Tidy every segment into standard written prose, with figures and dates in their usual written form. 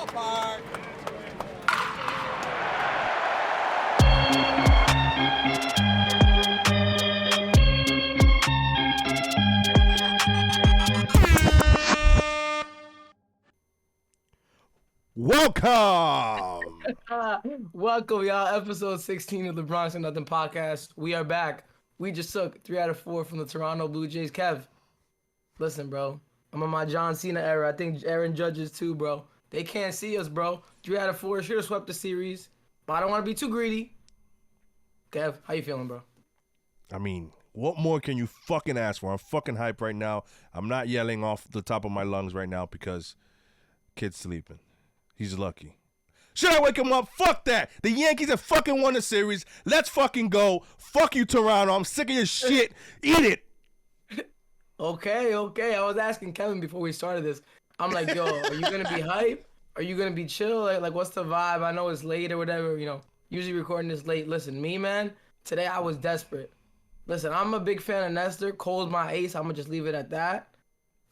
ballpark. Welcome. Welcome, y'all. Episode 16 of the Bronx and Nothing podcast. We are back. We just took 3 out of 4 from the Toronto Blue Jays. Kev, listen, bro. I'm on my John Cena era. I think Aaron Judge is too, bro. They can't see us, bro. 3 out of 4 should have swept the series, but I don't want to be too greedy. Kev, how you feeling, bro? I mean, what more can you fucking ask for? I'm fucking hyped right now. I'm not yelling off the top of my lungs right now because kid's sleeping. He's lucky. Should I wake him up? Fuck that. The Yankees have fucking won the series. Let's fucking go. Fuck you, Toronto. I'm sick of your shit. Eat it. Okay. I was asking Kevin before we started this. I'm like, yo, are you gonna be hype? Are you gonna be chill? Like, what's the vibe? I know it's late or whatever. You know, usually recording this late. Listen, me, man. Today I was desperate. Listen, I'm a big fan of Nestor. Cole's my ace. I'm gonna just leave it at that.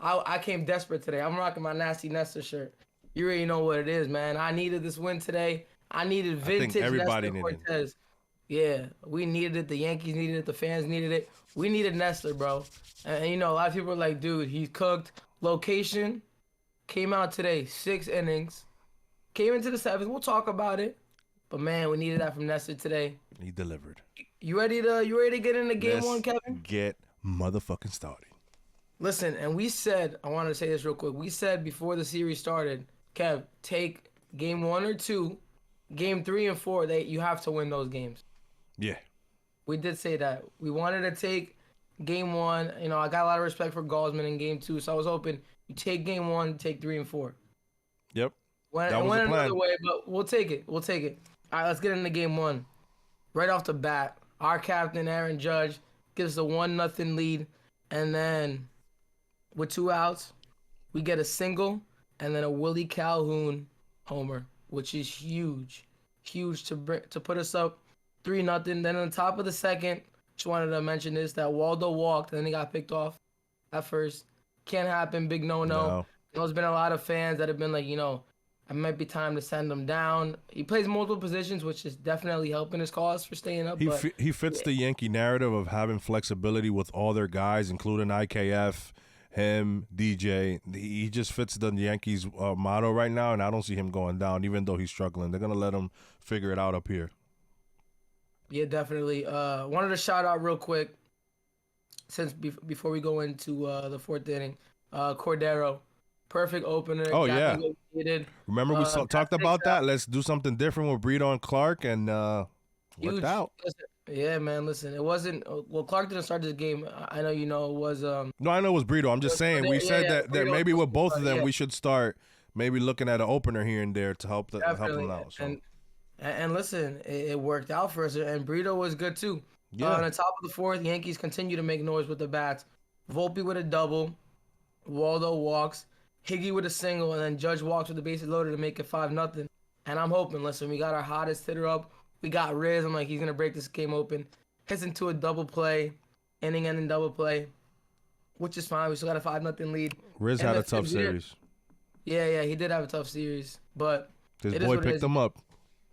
I came desperate today. I'm rocking my nasty Nestor shirt. You already know what it is, man. I needed this win today. I needed vintage everybody Nestor needed Cortez. Yeah, we needed it. The Yankees needed it. The fans needed it. We needed Nestor, bro. And you know, a lot of people are like, dude, he's cooked. Location came out today, 6 innings. Came into the 7th. We'll talk about it. But man, we needed that from Nestor today. He delivered. You ready to get into game Let's one, Kevin? get motherfucking started. Listen, and we said, I want to say this real quick. We said before the series started, Kev, take game 1 or 2, game 3 and 4. You have to win those games. Yeah. We did say that. We wanted to take game 1. You know, I got a lot of respect for Gaussman in game 2, so I was hoping you take game 1, take 3 and 4. Yep. Went another way, but we'll take it. All right, let's get into game 1. Right off the bat, our captain, Aaron Judge, gives a 1-0 lead, and then with 2 outs, we get a single and then a Willie Calhoun homer, which is huge to put us up 3-0. Then on top of the second, just wanted to mention this, that Waldo walked and then he got picked off at first. Can't happen, big no. There's been a lot of fans that have been like, you know, it might be time to send him down. He plays multiple positions, which is definitely helping his cause for staying up. He fits the Yankee narrative of having flexibility with all their guys, including IKF, him, DJ. He just fits the Yankees motto right now, and I don't see him going down, even though he's struggling. They're going to let him figure it out up here. Yeah, definitely. Wanted to shout out real quick, since before we go into the 4th inning, Cordero. Perfect opener. Oh, yeah. Needed. Remember we talked about that? Let's do something different with Brito and Clark, and worked out. Listen, yeah, man, listen. It wasn't... Well, Clark didn't start this game. I know you know it was... No, I know it was Brito. I'm just saying, we said that maybe with both of them, we should start maybe looking at an opener here and there to help them out. So. And listen, it worked out for us, and Brito was good, too. Yeah. On the top of the 4th, Yankees continue to make noise with the bats. Volpe with a double. Waldo walks. Higgy with a single, and then Judge walks with the bases loaded to make it 5-0. And I'm hoping, listen, we got our hottest hitter up. We got Riz. I'm like, he's going to break this game open. Hits into a double play, inning-ending double play, which is fine. We still got a 5-0 lead. Riz had a tough series. Yeah, he did have a tough series. But his boy picked him up.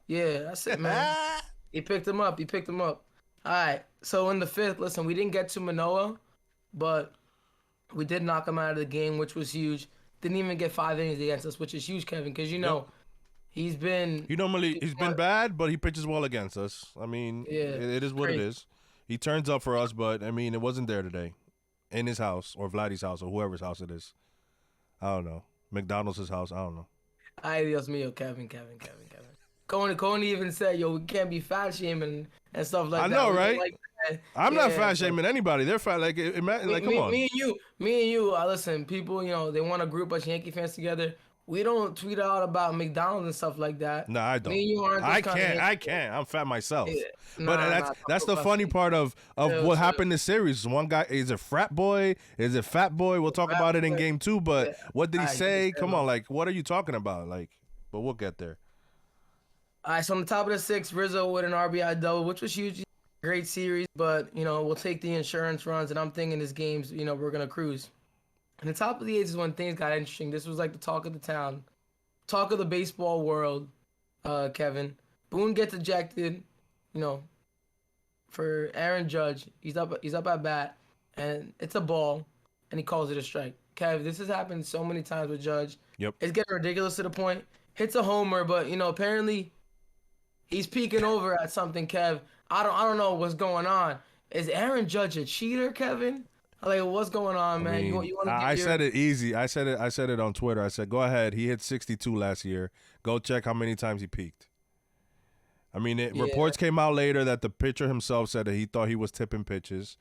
Yeah, that's it, man. He picked him up. All right, so in the 5th, listen, we didn't get to Manoah, but we did knock him out of the game, which was huge. Didn't even get 5 innings against us, which is huge, Kevin, because you know he's been bad, but he pitches well against us. I mean, it is what it is. He turns up for us, but I mean, it wasn't there today, in his house or Vladdy's house or whoever's house it is. I don't know. McDonald's house. I don't know. Ay, Dios mío, Kevin. Coney even said, yo, we can't be fat shaming and stuff like that. I know, right? I'm not fat shaming anybody. They're fat. Like come on. Me and you. Listen, people, you know, they want to group us Yankee fans together. We don't tweet out about McDonald's and stuff like that. No, I don't. Me and you aren't. I can't. I'm fat myself. Yeah. But that's the funny part of what happened this series. One guy is it frat boy, is it fat boy? We'll talk about it in game 2. But what did he say? Come on, like what are you talking about? Like, but we'll get there. All right, so on the top of the 6th, Rizzo with an RBI double, which was huge. Great series, but, you know, we'll take the insurance runs, and I'm thinking this game's, you know, we're going to cruise. And the top of the 8th is when things got interesting. This was like the talk of the town. talk of the baseball world, Kevin. Boone gets ejected, you know, for Aaron Judge. He's up at bat, and it's a ball, and he calls it a strike. Kev, this has happened so many times with Judge. Yep. It's getting ridiculous to the point. Hits a homer, but apparently he's peeking over at something, Kev. I don't know what's going on. Is Aaron Judge a cheater, Kevin? Like, what's going on, man? I mean, You want to I said it easy. I said it on Twitter. I said, go ahead. He hit 62 last year. Go check how many times he peaked. I mean, reports came out later that the pitcher himself said that he thought he was tipping pitches.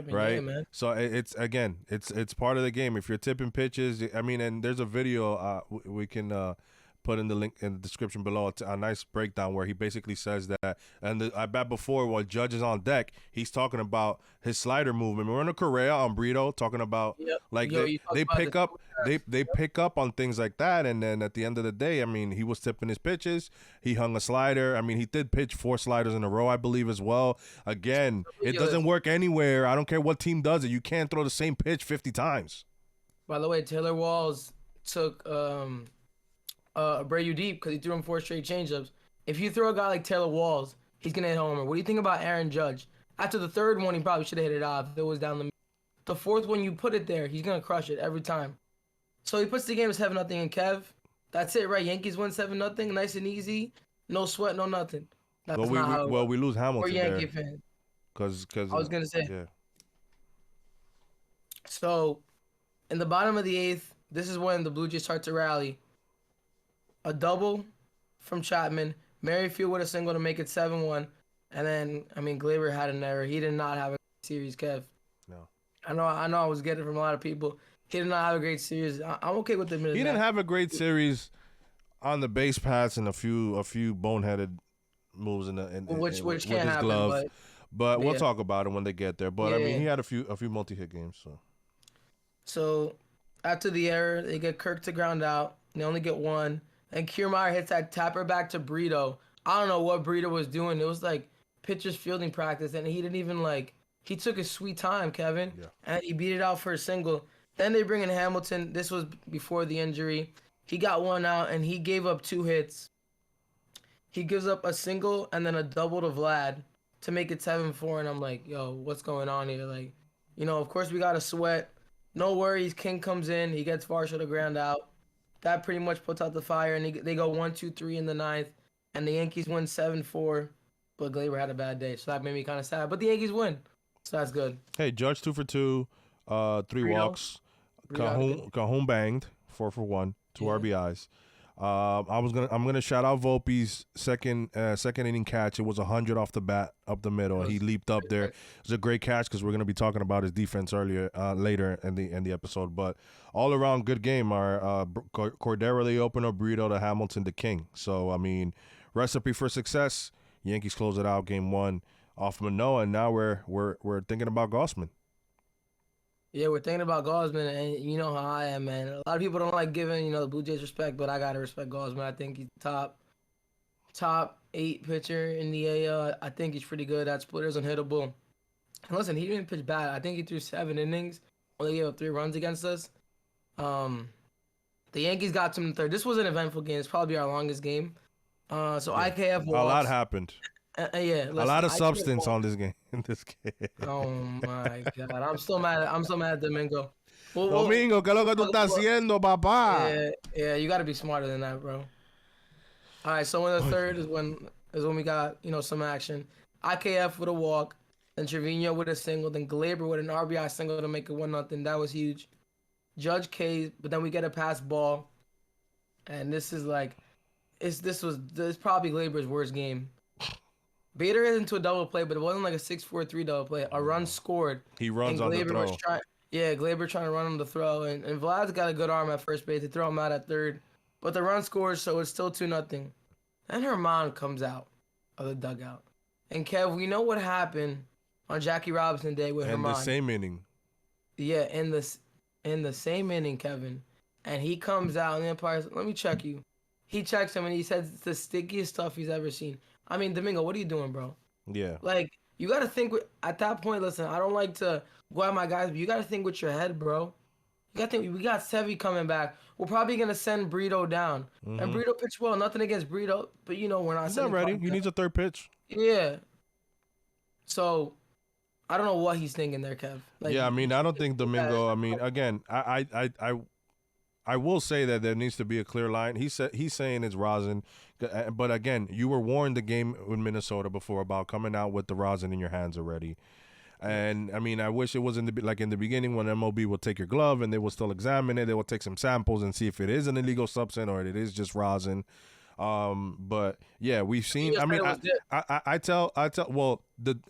Right, yeah, man. So it's part of the game. If you're tipping pitches, I mean, and there's a video we can put in the link in the description below. It's a nice breakdown where he basically says that. And I bet before while Judge is on deck, he's talking about his slider movement. We're in a Correa on Brito talking about they pick up pick up on things like that. And then at the end of the day, I mean, he was tipping his pitches. He hung a slider. I mean, he did pitch 4 sliders in a row, I believe, as well. Again, it doesn't work anywhere. I don't care what team does it. You can't throw the same pitch 50 times. By the way, Taylor Walls took Abreu deep because he threw him 4 straight changeups. If you throw a guy like Taylor Walls, he's gonna hit homer. What do you think about Aaron Judge? After the 3rd one, he probably should have hit it off. If it was down the middle. The 4th one, you put it there, he's gonna crush it every time. So he puts the game at 7-0 in Kev. That's it, right? Yankees win 7-0, nice and easy, no sweat, no nothing. That's not how it works. We lose Hamilton We're Yankee fans. Because I was gonna say. Yeah. So, in the bottom of the 8th, this is when the Blue Jays start to rally. A double from Chapman, Merrifield with a single to make it 7-1, and then Gleyber had an error. He did not have a series, Kev. No. I know. I was getting it from a lot of people. He did not have a great series. I'm okay with the minute. He didn't have a great series on the base paths and a few boneheaded moves which with can't his happen. glove. But we'll talk about it when they get there. But Yeah. He had a few multi-hit games. So after the error, they get Kirk to ground out. They only get 1. And Kiermaier hits that tapper back to Brito. I don't know what Brito was doing. It was like pitcher's fielding practice, and he didn't even he took his sweet time, Kevin, and he beat it out for a single. Then they bring in Hamilton. This was before the injury. He got 1 out, and he gave up 2 hits. He gives up a single and then a double to Vlad to make it 7-4, and I'm like, yo, what's going on here? Of course we got to sweat. No worries. King comes in. He gets Varsho to ground out. That pretty much puts out the fire, and they go 1-2-3 in the 9th, and the Yankees win 7-4. But Gleyber had a bad day, so that made me kind of sad. But the Yankees win, so that's good. Hey, Judge 2 for 2, 3 walks. Cajon banged 4 for 1, 2 RBIs. I'm gonna shout out Volpe's second inning catch. It was 100 off the bat up the middle. He leaped up there. It was a great catch because we're gonna be talking about his defense later in the episode. But all around good game. Our Cordero the opener, Brito to Hamilton to King. So recipe for success. Yankees close it out game 1 off Manoah, and now we're thinking about Gausman. Yeah, we're thinking about Gausman, and you know how I am, man. A lot of people don't like giving, the Blue Jays respect, but I gotta respect Gausman. I think he's top 8 pitcher in the AL. I think he's pretty good. That splitter's unhittable. And listen, he didn't pitch bad. I think he threw 7 innings, only gave up 3 runs against us. The Yankees got to him in the 3rd. This was an eventful game. It's probably our longest game. IKF walks. A lot happened. Listen, a lot of substance on this game. Oh my God, I'm still mad at Domingo. Domingo, ¿qué es lo que tú estás haciendo, papá? Yeah, you got to be smarter than that, bro. All right, so in the 3rd is when we got some action. IKF with a walk, then Trevino with a single, then Gleyber with an RBI single to make it 1-0. That was huge. Judge K, but then we get a pass ball, and this is this is probably Gleyber's worst game. Bader is into a double play, but it wasn't like a 6-4-3 double play. A run scored. He runs on the throw. Gleyber trying to run on the throw. And Vlad's got a good arm at first base. They throw him out at 3rd. But the run scores, so it's still 2-0. Then Herman comes out of the dugout. And Kev, we know what happened on Jackie Robinson Day with Herman. In the same inning. Yeah, in the same inning, Kevin. And he comes out, and the umpire's, let me check you. He checks him, and he says it's the stickiest stuff he's ever seen. Domingo, what are you doing, bro? Yeah. You got to think at that point, listen, I don't like to go at my guys, but you got to think with your head, bro. We got Sevy coming back. We're probably gonna send Brito down, and Brito pitched well. Nothing against Brito, but we're not He's not sending ready. Carter He down. needs a third pitch. Yeah. So I don't know what he's thinking there, Kev. Like, Yeah, I mean, I don't think Domingo. I mean, I again, I will say that there needs to be a clear line. He's saying it's rosin, but again, you were warned the game with Minnesota before about coming out with the rosin in your hands already. And I mean, I wish it was in the beginning when MLB will take your glove and they will still examine it. They will take some samples and see if it is an illegal substance or it is just rosin. But yeah, we've seen. I mean, I tell. Well,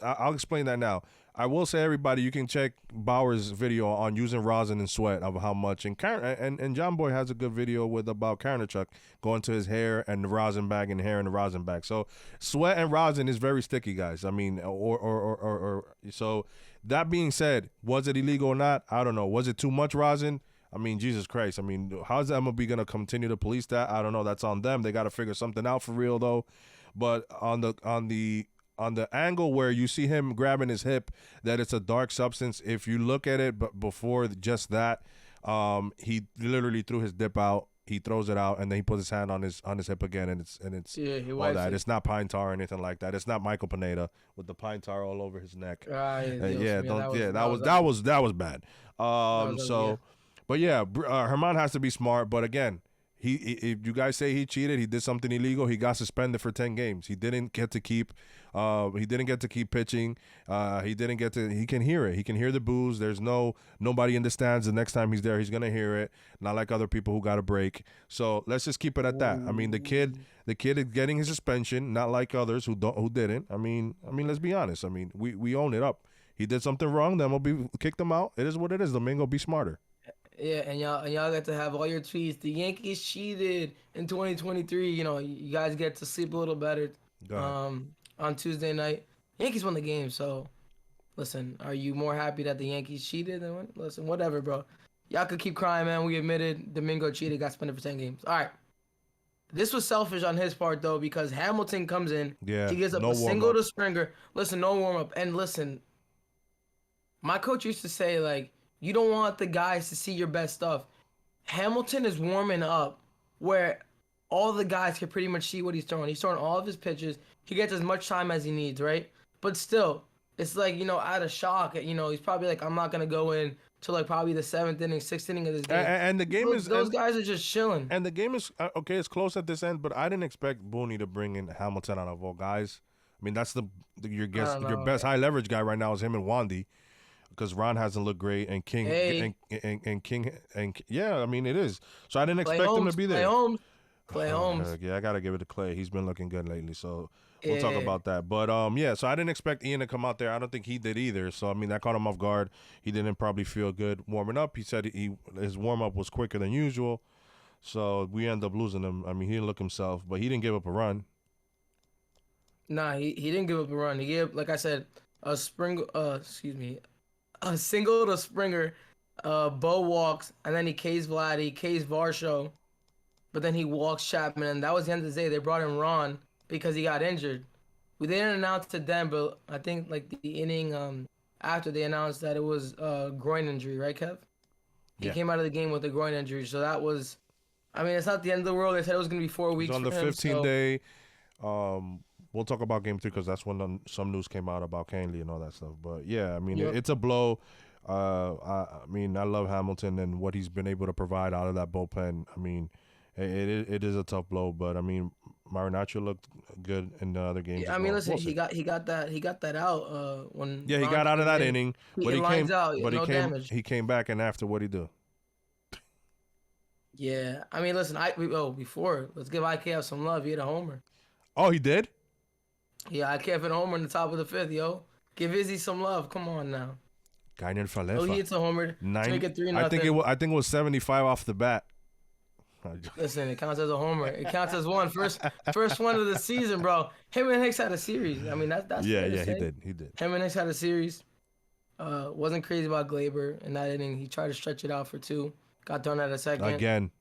I'll explain that now. I will say, everybody, you can check Bauer's video on using rosin and sweat of how much. And John Boy has a good video about Karnachuk going to his hair and the rosin bag and hair and the rosin bag. So sweat and rosin is very sticky, guys. I mean, or so. That being said, was it illegal or not? I don't know. Was it too much rosin? I mean, Jesus Christ. I mean, how's the MLB going to continue to police that? I don't know. That's on them. They got to figure something out for real, though. But on the angle where you see him grabbing his hip, that it's a dark substance. If you look at it, but before just that, he literally threw his dip out. He throws it out, and then he puts his hand on his hip again, and it's he all that. it. It's not pine tar or anything like that. It's not Michael Pineda with the pine tar all over his neck. That was bad. But yeah, Herman has to be smart. But again, if you guys say he cheated, he did something illegal, he got suspended for 10 games. He didn't get to keep. He didn't get to keep pitching. He can hear it. He can hear the boos. There's nobody in the stands. The next time he's there, he's gonna hear it. Not like other people who got a break. So let's just keep it at that. I mean, the kid is getting his suspension, not like others who didn't. I mean, let's be honest. I mean, we own it up. He did something wrong. The MLB kicked him out. It is what it is. Domingo, be smarter. Yeah, and y'all get to have all your tweets. The Yankees cheated in 2023. You guys get to sleep a little better. On Tuesday night. Yankees won the game, so listen, are you more happy that the Yankees cheated than won? Listen, whatever, bro. Y'all could keep crying, man. We admitted Domingo cheated, got suspended for 10 games. All right. This was selfish on his part, though, because Hamilton comes in. Yeah, he gives up a single to Springer. Listen, no warm-up. And listen, my coach used to say, like, you don't want the guys to see your best stuff. Hamilton is warming up where all the guys can pretty much see what he's throwing. He's throwing all of his pitches. He gets as much time as he needs, right? But still, it's like, out of shock. He's probably like, I'm not going to go in till like probably the 7th inning, 6th inning of this game. And the game those guys are just chilling. And the game is, okay, it's close at this end, but I didn't expect Booney to bring in Hamilton out of all guys. I mean, that's your best high leverage guy right now is him and Wandy. Because Ron hasn't looked great, and King yeah, I mean it is. So I didn't expect him to be there. Clay Holmes. Yeah, I gotta give it to Clay. He's been looking good lately, so we'll talk about that. But yeah, so I didn't expect Ian to come out there. I don't think he did either. So I mean that caught him off guard. He didn't probably feel good warming up. He said his warm up was quicker than usual, so we ended up losing him. I mean he didn't look himself, but he didn't give up a run. Nah, he didn't give up a run. He gave, like I said, a single to Springer, Bo walks, and then he K's Vladdy, K's Varsho, but then he walks Chapman, and that was the end of the day. They brought in Ron because he got injured. We didn't announce to them, but I think like the inning after they announced that it was a groin injury, right, Kev? He came out of the game with a groin injury, so that was, I mean, it's not the end of the world. They said it was going to be 4 weeks. It's on the 15th day. We'll talk about game 3 because that's when some news came out about Canley and all that stuff. But yeah, I mean, it's a blow. I mean, I love Hamilton and what he's been able to provide out of that bullpen. I mean, it is a tough blow, but I mean, Marinaccio looked good in the other games. Yeah, I mean, listen, he got that out when. Yeah, he got out of that inning, but he came back, and after what he do? Yeah, I mean, listen, before let's give IKF some love. He had a homer. Oh, he did? Yeah, IKF hit a homer in the top of the 5th, yo. Give Izzy some love. Come on now. Gainer Falefa. Oh, he hits a homer to make it 3-0. I think it was 75 off the bat. Listen, it counts as a homer. It counts as one. First one of the season, bro. Him and Hicks had a series. I mean, that's yeah, he did. Him and Hicks had a series. Wasn't crazy about Glaber in that inning. He tried to stretch it out for 2. Got thrown at a second. Again.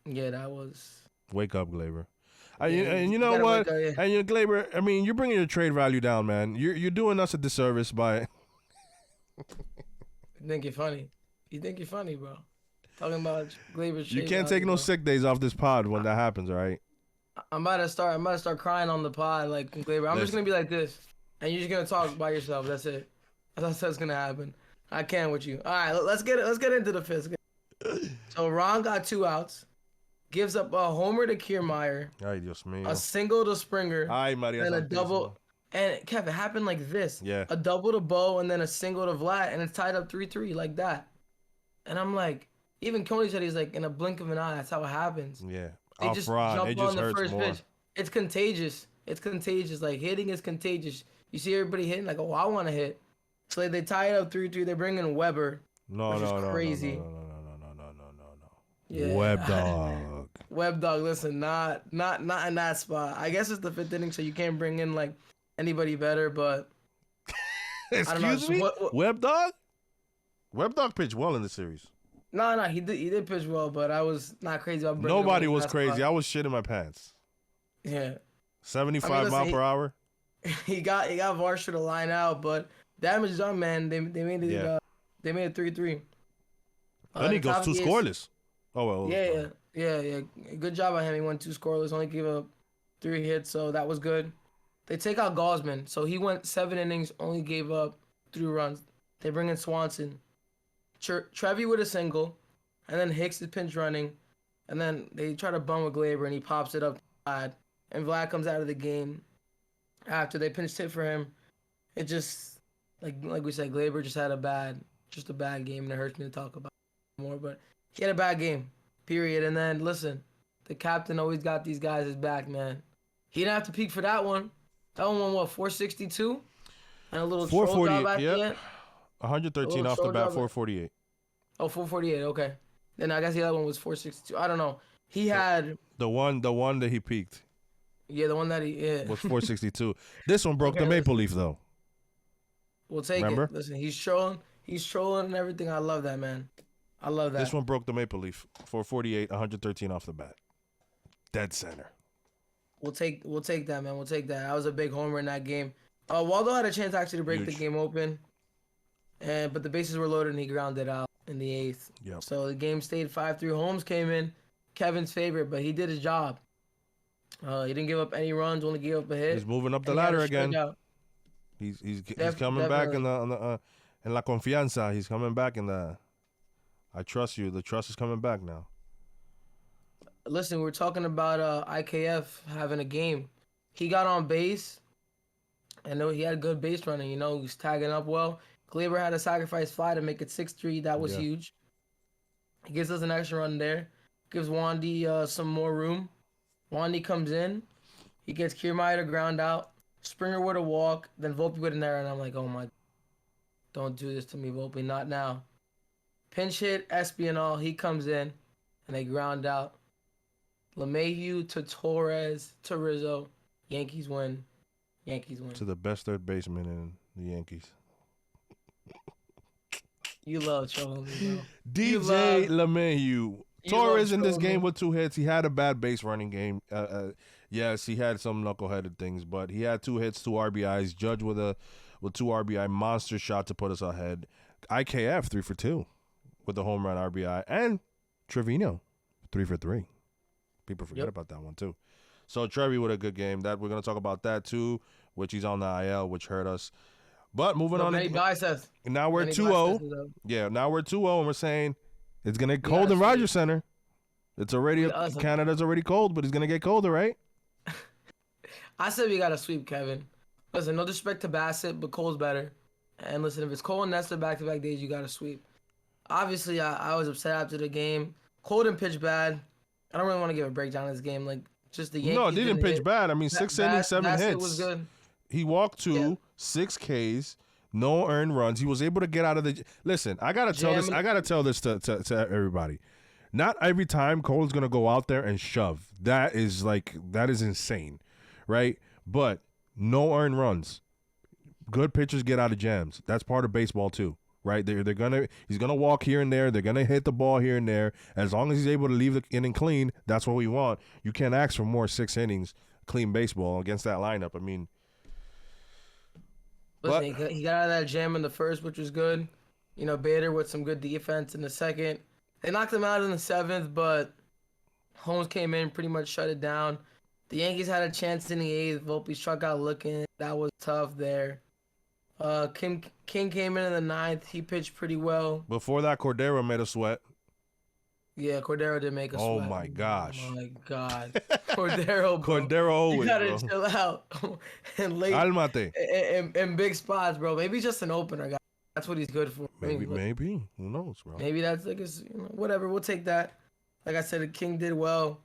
Yeah, that was. Wake up, Glaber. And you know what? And you, Glaber, I mean, you're bringing your trade value down, man. You're doing us a disservice by. You think you're funny? You think you're funny, bro? Talking about Gleyber's You shape. can't take no sick days off this pod when that happens, all right? I'm about to start crying on the pod like Gleyber. I'm just gonna be like this, and you're just gonna talk by yourself. That's it. That's what's gonna happen. I can't with you. All right, let's get into the fifth. So Ron got 2 outs, gives up a homer to Kiermaier, Ay, Dios mío. a single to Springer, Ay, Maria and a Santísima. double. And Kev, it happened like this. Yeah. A double to Bo and then a single to Vlad, and it's tied up 3-3 like that. And I'm like, even Coney said he's like, in a blink of an eye, that's how it happens. Yeah. They just jump on the first pitch. It's contagious. It's contagious. Like, hitting is contagious. You see everybody hitting, like, oh, I want to hit. So they tie it up 3-3. They bring in Weber. No. Crazy. No. Yeah. Web dog. Web dog, listen, not in that spot. I guess it's the 5th inning, so you can't bring in, like, anybody better, but... Excuse me? Web dog? Web dog pitched well in the series. No, he did pitch well, but I was not crazy about bringing Nobody him was crazy. spot. I was shitting my pants. Yeah. 75 mile per hour. He got Varsho to line out, but damage done, man. They made it they made it 3-3. Then he goes 2 scoreless. Oh well. Yeah. Good job by him. He went 2 scoreless, only gave up 3 hits, so that was good. They take out Gaussman, so he went 7 innings, only gave up 3 runs. They bring in Swanson. Trevi with a single, and then Hicks is pinch running, and then they try to bum with Gleyber, and he pops it up to Vlad, and Vlad comes out of the game after they pinch hit for him. It just, like we said, Gleyber just had a bad game, and it hurts me to talk about it more, but he had a bad game, period. And then, listen, the captain always got these guys' his back, man. He didn't have to peak for that one. That one won, what, 462? And a little troll job at the end? 113 off the bat, 448. Oh, 448, okay. Then I guess the other one was 462. I don't know. He had... The one that he peaked. Yeah, the one that was 462. This one broke the maple leaf, though. We'll take Remember? it. Listen, he's trolling and everything. I love that, man. I love that. This one broke the maple leaf, 448, 113 off the bat. Dead center. We'll take that, man. We'll take that. I was a big homer in that game. Waldo had a chance actually to break the game open, but the bases were loaded and he grounded out in the 8th. Yep. So the game stayed 5-3. Holmes came in, Kevin's favorite, but he did his job. He didn't give up any runs, only gave up a hit. He's moving up the ladder again. He's coming back in the in la confianza. He's coming back in the. I trust you. The trust is coming back now. Listen, we're talking about IKF having a game. He got on base, and he had good base running. You know, he was tagging up well. Gleyber had a sacrifice fly to make it 6-3. That was huge. He gives us an extra run there. Gives Wandy some more room. Wandy comes in. He gets Kiermaier to ground out. Springer with a walk. Then Volpe with an error. And I'm like, oh my. Don't do this to me, Volpe. Not now. Pinch hit, Espinal. He comes in. And they ground out. LeMahieu to Torres to Rizzo. Yankees win. To the best third baseman in the Yankees. You love trolling me, bro. DJ LeMahieu. Torres in this game with 2 hits. He had a bad base running game. Yes, he had some knuckleheaded things, but he had 2 hits, 2 RBIs. Judge with 2 RBI monster shot to put us ahead. IKF 3 for 2 with the home run RBI, and Trevino 3 for 3. People forget about that one too. So Trevi with a good game. That we're gonna talk about that too, which he's on the IL, which hurt us. But moving on. Now we're 2-0. Yeah, now we're 2-0, and we're saying it's gonna get cold in Rogers Center. It's already Canada's already cold, but it's gonna get colder, right? I said we gotta sweep, Kevin. Listen, no disrespect to Bassett, but Cole's better. And listen, if it's Cole and Nestor back-to-back days, you gotta sweep. Obviously, I was upset after the game. Cole didn't pitch bad. I don't really want to give a breakdown of this game. Like, just the Yankees. No, they didn't pitch bad. I mean, 6 innings, 7 Bassett hits. Was good. He walked 2, 6 Ks, no earned runs. He was able to get out of the. Listen, I gotta tell this to everybody. Not every time Cole's gonna go out there and shove. That is insane, right? But no earned runs. Good pitchers get out of jams. That's part of baseball too. Right, he's gonna walk here and there. They're gonna hit the ball here and there. As long as he's able to leave the inning clean, that's what we want. You can't ask for more 6 innings clean baseball against that lineup. I mean, listen, he got out of that jam in the first, which was good. You know, Bader with some good defense in the second. They knocked him out in the 7th, but Holmes came in, pretty much shut it down. The Yankees had a chance in the 8th. Volpe struck out looking. That was tough there. King came in the 9th. He pitched pretty well. Before that, Cordero made a sweat. Yeah, Cordero did make a Oh sweat. my gosh. Oh my God. Cordero, bro. Cordero always, you gotta bro. chill out. And late Cálmate. in big spots, bro. Maybe just an opener guy. That's what he's good for. Maybe. Who knows, bro? Maybe that's like his, whatever. We'll take that. Like I said, the King did well.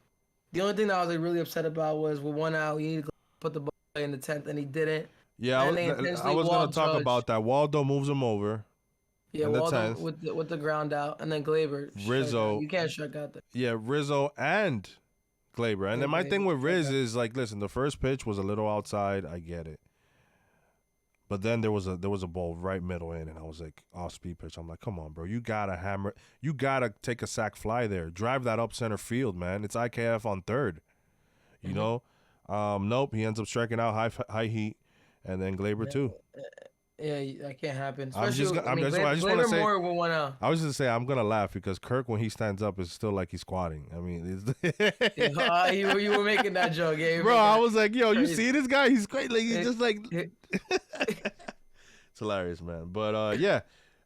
The only thing that I was like really upset about was with 1 out, he needed to put the ball in the 10th, and he didn't. Yeah, I was gonna talk about that. Waldo moves him over. Yeah, in the Waldo 10th. with the ground out, and then Glaber. Rizzo. You can't strike out there. Yeah, Rizzo and Glaber. And then my thing with Riz is like, listen, the first pitch was a little outside. I get it. But then there was a ball right middle in, and I was like, off speed pitch. I'm like, come on, bro, you gotta hammer, you gotta take a sac fly there, drive that up center field, man. It's IKF on third, you know. Nope, he ends up striking out high heat, and then Glaber too. Yeah, that can't happen. I just want to say, more with 1 out. I was just say I'm gonna laugh because Kirk, when he stands up, is still like he's squatting. I mean, you were making that joke, yeah. Bro, I was like, yo, you see this guy? He's great. Like he's just like, it's hilarious, man. But yeah,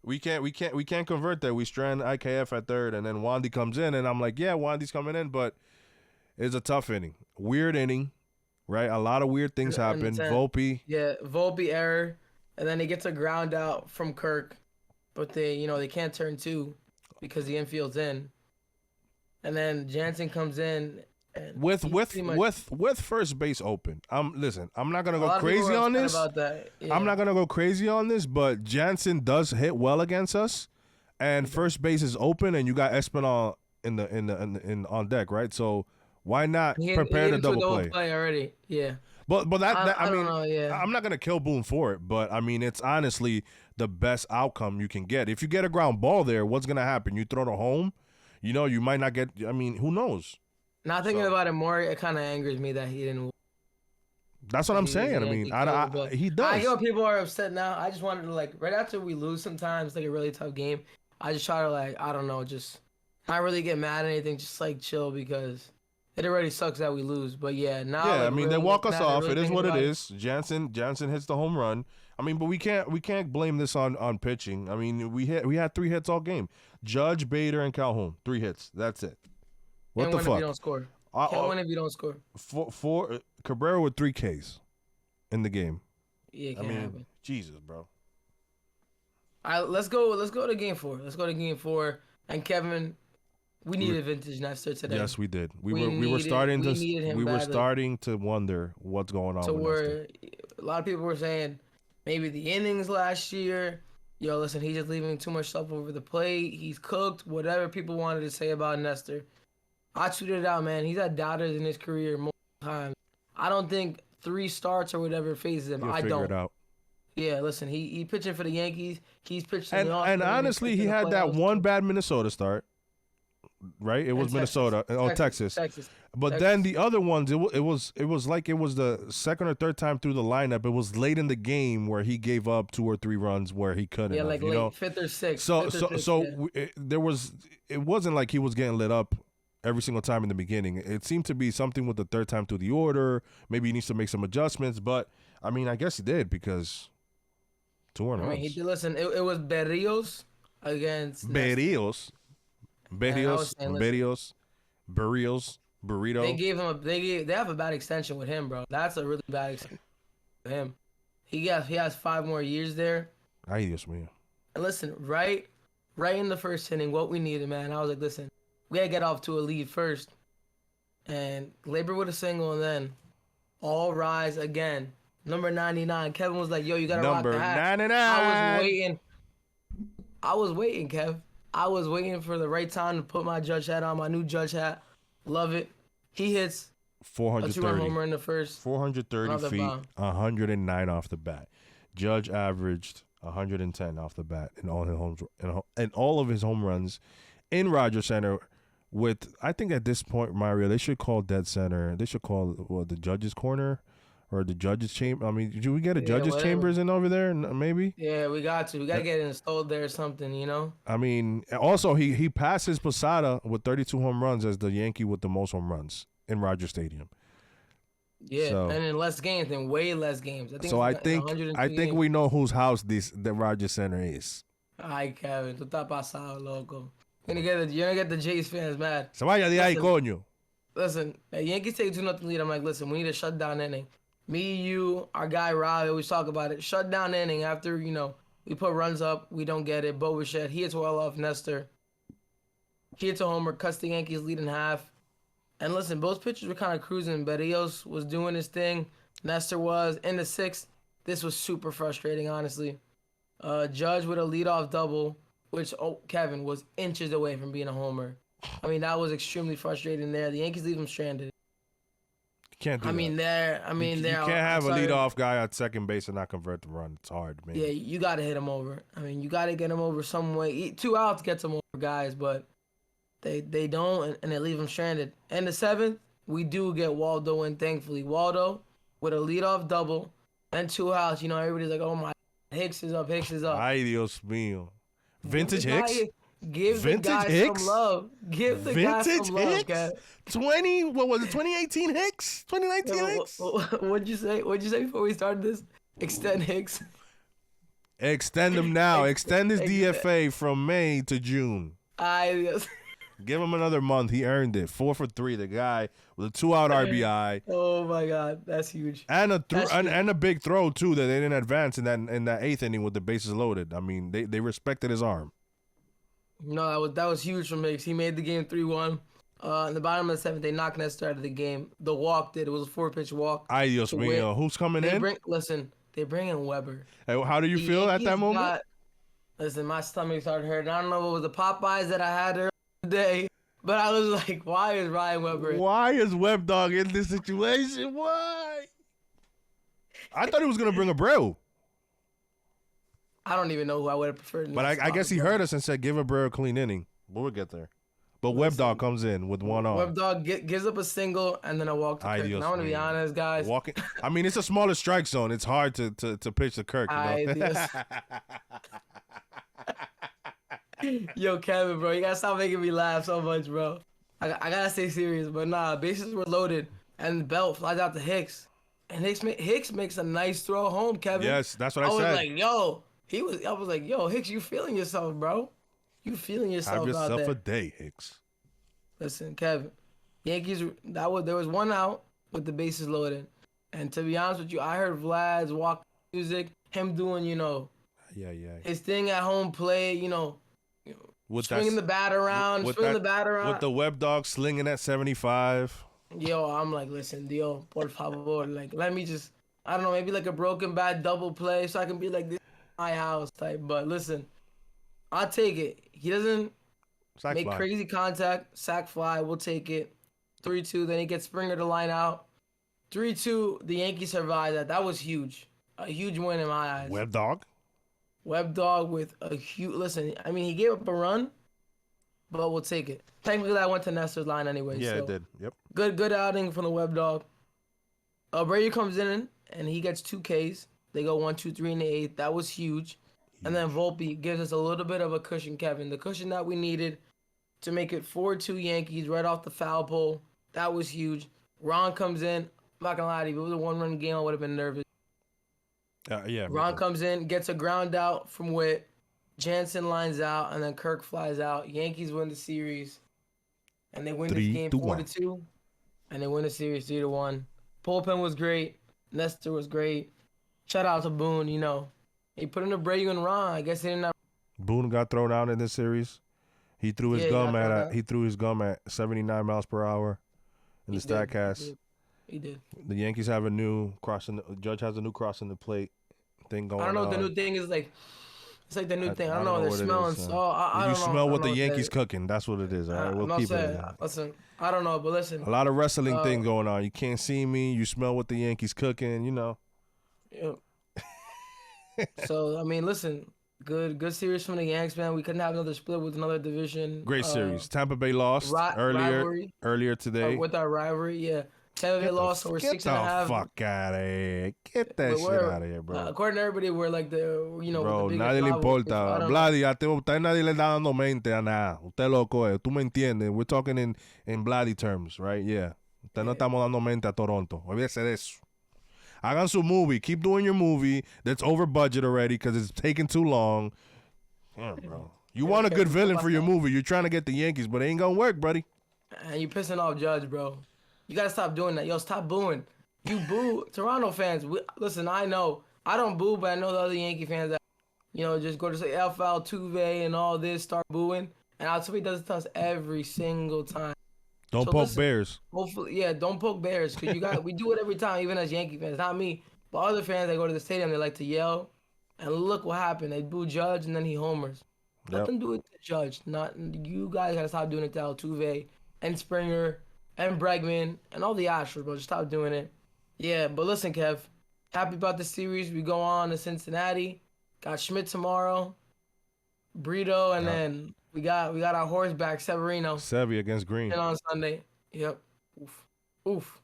we can't convert that. We strand IKF at third, and then Wandy comes in, and I'm like, yeah, Wandy's coming in, but it's a tough inning, weird inning, right? A lot of weird things happen. Volpe, Volpe error. And then he gets a ground out from Kirk, but they can't turn 2 because the infield's in. And then Jansen comes in and with first base open. Listen, I'm not gonna go crazy on this. Yeah. I'm not gonna go crazy on this, but Jansen does hit well against us, and first base is open, and you got Espinal in on deck, right? So why not prepare the double play already? Yeah. But I mean, yeah. I'm not gonna kill Boone for it, but I mean, it's honestly the best outcome you can get. If you get a ground ball there, what's gonna happen? You throw it home, you might not get. I mean, who knows? Not thinking about it more, it kind of angers me that he didn't. That's what I'm saying. I mean, he does. I know people are upset now. I just wanted to right after we lose, sometimes like a really tough game, I just try to I don't know, just not really get mad at anything, just chill because. It already sucks that we lose, but yeah, now. Yeah, I mean they walk us off. It is what it is. Jansen hits the home run. I mean, but we can't blame this on pitching. I mean, we had 3 hits all game. Judge, Bader, and Calhoun, 3 hits. That's it. What the fuck? If you don't score. Can't win if you don't score. Four Cabrera with 3 Ks in the game. Yeah, can't happen. Jesus, bro. All right, let's go to game 4. Let's go to game 4. And Kevin. We needed vintage Nestor today. Yes, we did. We were starting to wonder what's going on. A lot of people were saying maybe the innings last year. Yo, listen, he's just leaving too much stuff over the plate. He's cooked. Whatever people wanted to say about Nestor, I tweeted it out, man. He's had doubters in his career multiple times. I don't think 3 starts or whatever phases him. You'll I figure don't. It out. Yeah, listen, he pitching for the Yankees. He's pitching. And honestly, he had that one bad Minnesota start. Right, it was Minnesota. Texas. But then the other ones, it was like it was the second or third time through the lineup. It was late in the game where he gave up 2 or 3 runs where he couldn't. Yeah, like late 5th or 6th. It wasn't like he was getting lit up every single time in the beginning. It seemed to be something with the third time through the order. Maybe he needs to make some adjustments. But I mean, I guess he did because 2 runs. I mean, he did. Listen, it was Berrios against Burritos. Burrito. They have a bad extension with him, bro. That's a really bad extension with him. He has 5 more years there. Ay, Dios mío. And listen, right in the first inning, what we needed, man. I was like, listen, we gotta get off to a lead first. And Glaber with a single, and then all rise again. Number 99. Kevin was like, yo, you gotta rock the hat. Number 99. I was waiting, Kev. I was waiting for the right time to put my judge hat on, my new judge hat. Love it. He hits 430 a homer in the first. 430 feet, 109 off the bat. Judge averaged 110 off the bat in all of his home runs in Rogers Center. With, I think at this point, Mario, they should call dead center. They should call the judge's corner, or the judges chamber. I mean, do we get a judges whatever. chambers in over there? Maybe. Yeah, we got to. We got to get it installed there or something, you know? I mean, also he passes Posada with 32 home runs as the Yankee with the most home runs in Rogers Stadium. Yeah, So, and in less games, in way less games. I think games. we know whose house the Rogers Center is. Ay, Kevin, tú estás pasado, loco. You're gonna get the Jays fans mad. Se vaya de ahí, coño. Listen, the Yankees take 2-0 lead. I'm like, listen, we need a shutdown inning. Me, you, our guy Rob, always talk about it. Shutdown inning after, you know, we put runs up, we don't get it. Bo Bichette, he hits well off Nestor. He hits a homer, cuts the Yankees lead in half. And listen, both pitchers were kind of cruising. Berrios was doing his thing. Nestor was in the sixth. This was super frustrating, honestly. Judge with a leadoff double, which Kevin was inches away from being a homer. I mean, that was extremely frustrating there. The Yankees leave him stranded. You can't do that. You can't have a leadoff guy at second base and not convert the run. It's hard, man. Yeah, you got to hit him over. I mean, you got to get him over some way. 2 outs gets him over, guys, but they don't, and they leave him stranded. And the seventh, we do get Waldo in, thankfully. Waldo with a leadoff double and 2 outs. You know, everybody's like, oh, my, Hicks is up. Ay, Dios mío. Vintage Hicks? Give the guy some love. Give the guy some love, guys. 2018 Hicks? 2019 Hicks? What'd you say before we started this? Extend Hicks. Extend him now. Extend his DFA from May to June. Give him another month. He earned it. 4 for 3. The guy with a 2-out RBI. Oh my God, that's huge. And a big throw too that they didn't advance in that 8th inning with the bases loaded. I mean, they respected his arm. No, that was huge from Hicks. He made the game 3-1. In the bottom of the 7th, they knocked Nestor out of the game. The walk did. It was a 4-pitch walk. Ay, Dios mío. Who's coming in? They bring in Weber. Hey, how do you feel at that moment? Listen, my stomach started hurting. I don't know what was the Popeyes that I had earlier today, but I was like, why is Ryan Weber? Why is Web Dog in this situation? Why? I thought he was gonna bring Abreu. I don't even know who I would have preferred. But I guess he heard us and said, give Abreu a clean inning. But we'll get there. But Web Dog comes in with 1 on. Web Dog gives up a single and then a walk to Kirk. And I want to be honest, guys. I mean, it's a smaller strike zone. It's hard to pitch to Kirk. You know? Yo, Kevin, bro, you gotta stop making me laugh so much, bro. I gotta stay serious, but nah, bases were loaded, and the belt flies out to Hicks, and Hicks makes a nice throw home, Kevin. Yes, that's what I said. I was like, yo, Hicks, you feeling yourself, bro? You feeling yourself out there? Have yourself a day, Hicks. Listen, Kevin, Yankees. There was 1 out with the bases loaded, and to be honest with you, I heard Vlad's walk music, him doing, his thing at home plate, swinging the bat around. With the Web Dog slinging at 75. Yo, I'm like, listen, Dio, por favor. Like, let me just, I don't know, maybe like a broken bat double play so I can be like, this is my house type. But listen, I'll take it. He doesn't make crazy contact. Sack fly, we'll take it. 3-2, then he gets Springer to line out. 3-2, the Yankees survive that. That was huge. A huge win in my eyes. Web Dog with a huge... Listen, I mean, he gave up a run, but we'll take it. Technically, that went to Nestor's line anyway. Yeah, so it did. Yep. Good outing from the Web Dog. Brady comes in, and he gets 2 Ks. They go 1, 2, 3 in the 8th. That was huge. And then Volpe gives us a little bit of a cushion, Kevin. The cushion that we needed to make it 4-2 Yankees right off the foul pole. That was huge. Ron comes in. I'm not going to lie to you. If it was a 1-run game, I would have been nervous. Yeah. Ron comes in, gets a ground out from Witt. Jansen lines out, and then Kirk flies out. Yankees win the series, and they win this game 4-2, and they win the series 3-1. Bullpen was great. Nestor was great. Shout out to Boone. He put in Abreu and Ron. I guess he didn't have. Boone got thrown out in this series. He threw his gum at 79 miles per hour in the Statcast. He did. The Yankees have a new Judge has a new crossing the plate thing going on. I don't know what the new thing is like. It's like the new thing. I don't know what they're smelling. I don't know. You smell what the Yankees cooking. That's what it is. All right, we'll keep it. Listen, I don't know, but listen. A lot of wrestling thing going on. You can't see me. You smell what the Yankees cooking. Yeah. So I mean, listen. Good series from the Yanks, man. We couldn't have another split with another division. Great series. Tampa Bay lost earlier today. With our rivalry, yeah. 10 of it lost, so we're 6.5. Get the fuck out of here. Get that shit out of here, bro. According to everybody, we're like the, Bro, the biggest nadie le rival. importa. Vladi, a usted nadie le está dando mente a nada. Usted loco es. Tú me entiendes. We're talking in Vladi terms, right? Yeah. Usted no estamos dando mente a Toronto. Olvídese de eso. Hagan su movie. Keep doing your movie that's over budget already because it's taking too long. Damn, bro. You want a good villain for your movie. You're trying to get the Yankees, but it ain't gonna work, buddy. And you pissing off Judge, bro. You gotta stop doing that. Yo, stop booing. You boo Toronto fans. Listen, I know. I don't boo, but I know the other Yankee fans that, just go to say FL, Tuve, and all this, start booing. And Altuve does it to us every single time. Don't poke bears. Hopefully, yeah, don't poke bears. Because we do it every time, even as Yankee fans. Not me, but other fans that go to the stadium, they like to yell. And look what happened. They boo Judge, and then he homers. Let them do it to Judge. Not you guys gotta stop doing it to Altuve and Springer and Bregman and all the Astros, bro. Just stop doing it. Yeah, but listen, Kev. Happy about the series. We go on to Cincinnati. Got Schmidt tomorrow. Brito, and then we got our horse back, Severino. Sevy against Green. And on Sunday. Yep. Oof.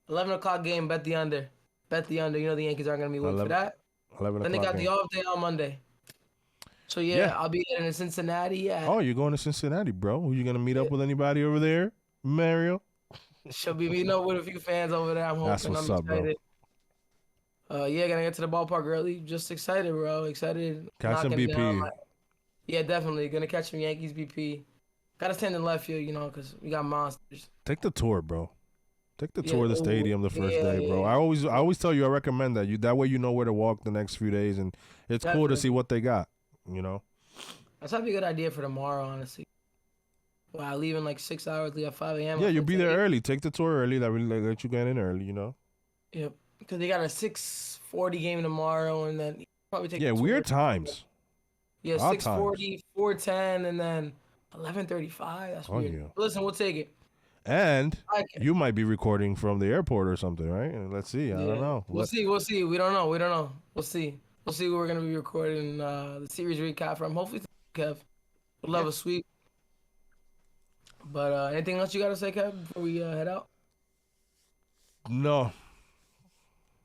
11 o'clock game. Bet the under. Bet the under. You know the Yankees aren't gonna be waiting for that. 11 then they got the off day on Monday. So yeah, I'll be in Cincinnati. Oh, you're going to Cincinnati, bro. Are you gonna meet up with anybody over there, Mario? She'll be meeting up with a few fans over there. I'm hoping. That's what's up, excited. Bro. Yeah, gonna get to the ballpark early. Just excited, bro. Excited. Catch some BP. Yeah, definitely. Gonna catch some Yankees BP. Gotta stand in left field, because we got monsters. Take the tour, bro. Take the tour of the stadium the first day, bro. I always tell you, I recommend that. That way you know where to walk the next few days, and it's cool to see what they got. That's probably a good idea for tomorrow, honestly. Wow, leaving like 6 hours, leave at 5 a.m. Yeah, you'll be there early. Take the tour early. That will let you get in early, Yep, because they got a 6:40 game tomorrow, and then probably take. Yeah, weird times. Yeah, 6:40, 4:10, and then 11:35. That's weird. Yeah. Listen, we'll take it. And you might be recording from the airport or something, right? Let's see. I don't know. We'll see. We don't know. We'll see. We'll see where we're going to be recording the series recap from. Hopefully, Kev. We'll love a sweep. But anything else you got to say, Kev, before we head out? No.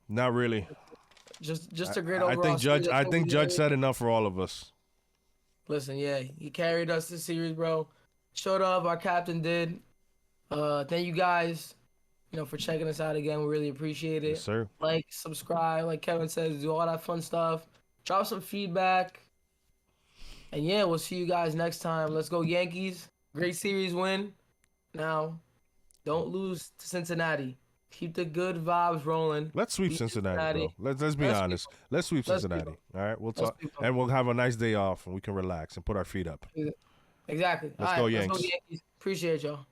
Not really. Just a great overall. I think Judge said enough for all of us. Listen, yeah, he carried us this series, bro. Showed up. Our captain did. Thank you guys, for checking us out again. We really appreciate it. Yes, sir. Like, subscribe, like Kevin says, do all that fun stuff. Drop some feedback. And yeah, we'll see you guys next time. Let's go Yankees. Great series win. Now, don't lose to Cincinnati. Keep the good vibes rolling. Let's sweep Cincinnati, bro. Let's be honest. Let's sweep Cincinnati. All right, we'll talk, and we'll have a nice day off, and we can relax and put our feet up. Exactly. Let's go Yankees. Appreciate y'all.